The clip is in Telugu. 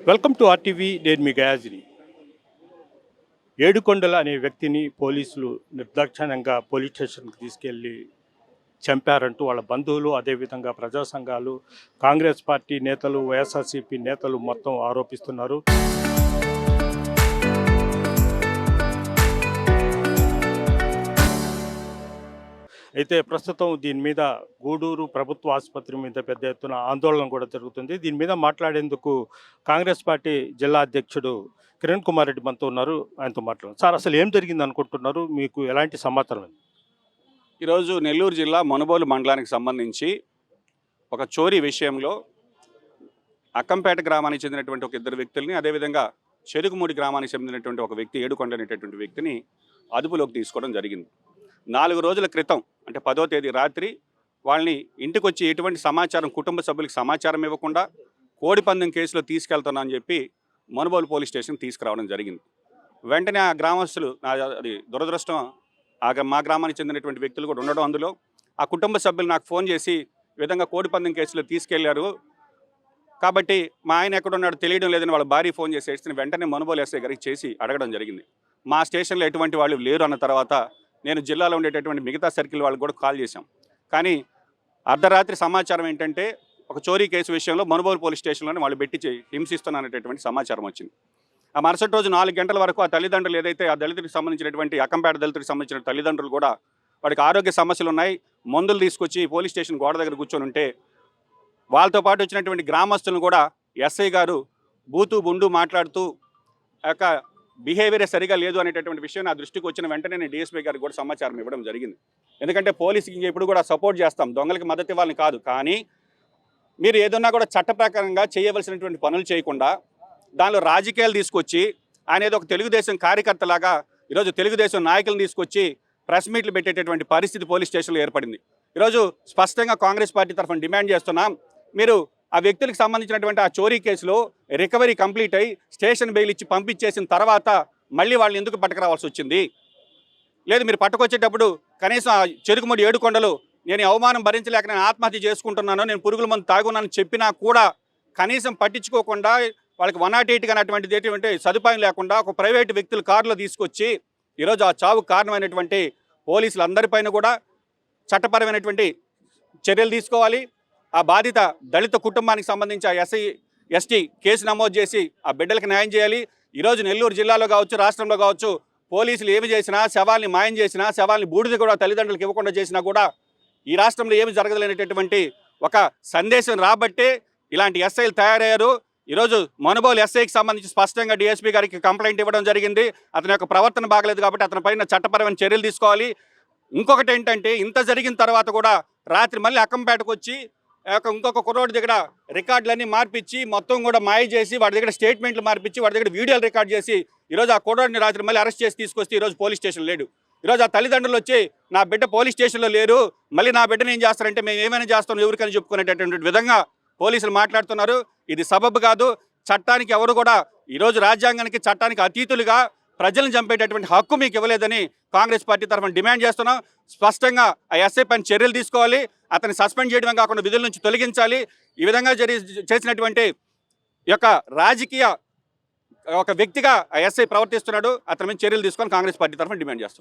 Welcome to RTV. నేను మీ గయాజిని. ఏడుకొండల అనే వ్యక్తిని పోలీసులు నిర్దాక్షిణ్యంగా పోలీస్ స్టేషన్కి తీసుకెళ్లి చంపారంటూ వాళ్ళ బంధువులు, అదేవిధంగా ప్రజా సంఘాలు, కాంగ్రెస్ పార్టీ నేతలు, వైఎస్ఆర్సీపీ నేతలు మొత్తం ఆరోపిస్తున్నారు. అయితే ప్రస్తుతం దీని మీద గూడూరు ప్రభుత్వ ఆసుపత్రి మీద పెద్ద ఎత్తున ఆందోళన కూడా జరుగుతుంది. దీని మీద మాట్లాడేందుకు కాంగ్రెస్ పార్టీ జిల్లా అధ్యక్షుడు కిరణ్ కుమార్ రెడ్డి మనతో ఉన్నారు. ఆయనతో మాట్లాడారు. సార్, అసలు ఏం జరిగింది అనుకుంటున్నారు? మీకు ఎలాంటి సమాచారం ఉంది? ఈరోజు నెల్లూరు జిల్లా మనుబోలు మండలానికి సంబంధించి ఒక చోరీ విషయంలో అక్కంపేట గ్రామానికి చెందినటువంటి ఒక ఇద్దరు వ్యక్తుల్ని, అదేవిధంగా చెరుకుమూడి గ్రామానికి చెందినటువంటి ఒక వ్యక్తి, ఏడుకొండ అనేటటువంటి వ్యక్తిని అదుపులోకి తీసుకోవడం జరిగింది. 4 రోజుల క్రితం, అంటే 10వ తేదీ రాత్రి వాళ్ళని ఇంటికి వచ్చి ఎటువంటి సమాచారం, కుటుంబ సభ్యులకు సమాచారం ఇవ్వకుండా కోడిపందెం కేసులో తీసుకెళ్తున్నా అని చెప్పి మనుబోలు పోలీస్ స్టేషన్ తీసుకురావడం జరిగింది. వెంటనే ఆ గ్రామస్తులు, అది దురదృష్టం, మా గ్రామానికి చెందినటువంటి వ్యక్తులు కూడా ఉండడం, అందులో ఆ కుటుంబ సభ్యులు నాకు ఫోన్ చేసి ఈ విధంగా కోడిపందెం కేసులో తీసుకెళ్లారు కాబట్టి మా ఆయన ఎక్కడున్నాడో తెలియడం లేదని వాళ్ళ భార్య ఫోన్ చేసి వెంటనే మనుబోలు ఎస్ఐ గారికి చేసి అడగడం జరిగింది. మా స్టేషన్లో ఎటువంటి వాళ్ళు లేరు అన్న తర్వాత నేను జిల్లాలో ఉండేటటువంటి మిగతా సర్కిల్ వాళ్ళకి కూడా కాల్ చేశాం. కానీ అర్ధరాత్రి సమాచారం ఏంటంటే ఒక చోరీ కేసు విషయంలో మనుబోలు పోలీస్ స్టేషన్లోనే వాళ్ళు పెట్టి హింసిస్తున్నారనేటటువంటి సమాచారం వచ్చింది. ఆ మరుసటి రోజు 4 గంటల వరకు ఆ తల్లిదండ్రులు, ఏదైతే ఆ దళితుడికి సంబంధించినటువంటి అక్కంపేట దళితుడికి సంబంధించిన తల్లిదండ్రులు కూడా వాడికి ఆరోగ్య సమస్యలు ఉన్నాయి, మందులు తీసుకొచ్చి పోలీస్ స్టేషన్ గోడ దగ్గర కూర్చొని ఉంటే వాళ్ళతో పాటు వచ్చినటువంటి గ్రామస్తులను కూడా ఎస్ఐ గారు బూతు బుండు మాట్లాడుతూ యొక్క బిహేవియర్ సరిగా లేదు అనేటటువంటి విషయం నా దృష్టికి వచ్చిన వెంటనే నేను డిఎస్పీ గారికి కూడా సమాచారం ఇవ్వడం జరిగింది. ఎందుకంటే పోలీసుకి ఎప్పుడు కూడా సపోర్ట్ చేస్తాం, దొంగలకి మద్దతు ఇవ్వాలని కాదు. కానీ మీరు ఏదన్నా కూడా చట్ట ప్రకారంగా చేయవలసినటువంటి పనులు చేయకుండా దానిలో రాజకీయాలు తీసుకొచ్చి, ఆయన ఏదో ఒక తెలుగుదేశం కార్యకర్తలాగా ఈరోజు తెలుగుదేశం నాయకులను తీసుకొచ్చి ప్రెస్ మీట్లు పెట్టేటటువంటి పరిస్థితి పోలీస్ స్టేషన్లో ఏర్పడింది. ఈరోజు స్పష్టంగా కాంగ్రెస్ పార్టీ తరఫున డిమాండ్ చేస్తున్నాం, మీరు ఆ వ్యక్తులకు సంబంధించినటువంటి ఆ చోరీ కేసులో రికవరీ కంప్లీట్ అయ్యి స్టేషన్ బెయిల్ ఇచ్చి పంపించేసిన తర్వాత మళ్ళీ వాళ్ళని ఎందుకు పట్టుకురావాల్సి వచ్చింది? లేదు, మీరు పట్టుకొచ్చేటప్పుడు కనీసం ఆ చెరుకుమూడి ఏడుకొండలు నేను అవమానం భరించలేక నేను ఆత్మహత్య చేసుకుంటున్నాను, నేను పురుగుల మందు తాగున్నాను చెప్పినా కూడా కనీసం పట్టించుకోకుండా వాళ్ళకి 108 కానీ అటువంటిది ఎటువంటి సదుపాయం లేకుండా ఒక ప్రైవేటు వ్యక్తుల కారులో తీసుకొచ్చి ఈరోజు ఆ చావుకు కారణమైనటువంటి పోలీసులందరిపైన కూడా చట్టపరమైనటువంటి చర్యలు తీసుకోవాలి. ఆ బాధిత దళిత కుటుంబానికి సంబంధించి ఆ ఎస్సీ ఎస్టీ కేసు నమోదు చేసి ఆ బిడ్డలకు న్యాయం చేయాలి. ఈరోజు నెల్లూరు జిల్లాలో కావచ్చు, రాష్ట్రంలో కావచ్చు, పోలీసులు ఏమి చేసినా, శవాల్ని మాయం చేసినా, శవాల్ని బూడిద కూడా తల్లిదండ్రులకు ఇవ్వకుండా చేసినా కూడా ఈ రాష్ట్రంలో ఏమి జరగలేనటువంటి ఒక సందేశం రాబట్టే ఇలాంటి ఎస్ఐలు తయారయ్యారు. ఈరోజు మనుబోలు ఎస్ఐకి సంబంధించి స్పష్టంగా డిఎస్పీ గారికి కంప్లైంట్ ఇవ్వడం జరిగింది. అతని యొక్క ప్రవర్తన బాగలేదు కాబట్టి అతని పైన చట్టపరమైన చర్యలు తీసుకోవాలి. ఇంకొకటి ఏంటంటే, ఇంత జరిగిన తర్వాత కూడా రాత్రి మళ్ళీ అక్కంపేటకు వచ్చి ఇంకొక కుర్రోడి దగ్గర రికార్డులన్నీ మార్పించి మొత్తం కూడా మాయ చేసి వాడి దగ్గర స్టేట్మెంట్లు మార్పించి వాడి దగ్గర వీడియోలు రికార్డ్ చేసి ఈరోజు ఆ కుర్రోడిని రాత్రి మళ్ళీ అరెస్ట్ చేసి తీసుకొస్తే ఈరోజు పోలీస్ స్టేషన్ లేడు. ఈరోజు ఆ తల్లిదండ్రులు వచ్చి నా బిడ్డ పోలీస్ స్టేషన్లో లేరు, మళ్ళీ నా బిడ్డను ఏం చేస్తారంటే మేము ఏమైనా చేస్తాం ఎవరికైనా చెప్పుకునేటటువంటి విధంగా పోలీసులు మాట్లాడుతున్నారు. ఇది సబబు కాదు. చట్టానికి ఎవరు కూడా ఈరోజు రాజ్యాంగానికి, చట్టానికి అతీతులుగా ప్రజలను చంపేటటువంటి హక్కు మీకు ఇవ్వలేదని కాంగ్రెస్ పార్టీ తరఫున డిమాండ్ చేస్తున్నాం. స్పష్టంగా ఆ ఎస్ఐ పైన చర్యలు తీసుకోవాలి, అతన్ని సస్పెండ్ చేయడమే కాకుండా విధుల నుంచి తొలగించాలి. ఈ విధంగా చేసినటువంటి యొక్క రాజకీయ ఒక వ్యక్తిగా ఆ ఎస్ఐ ప్రవర్తిస్తున్నాడు, అతని మీద చర్యలు తీసుకొని కాంగ్రెస్ పార్టీ తరఫున డిమాండ్ చేస్తున్నాం.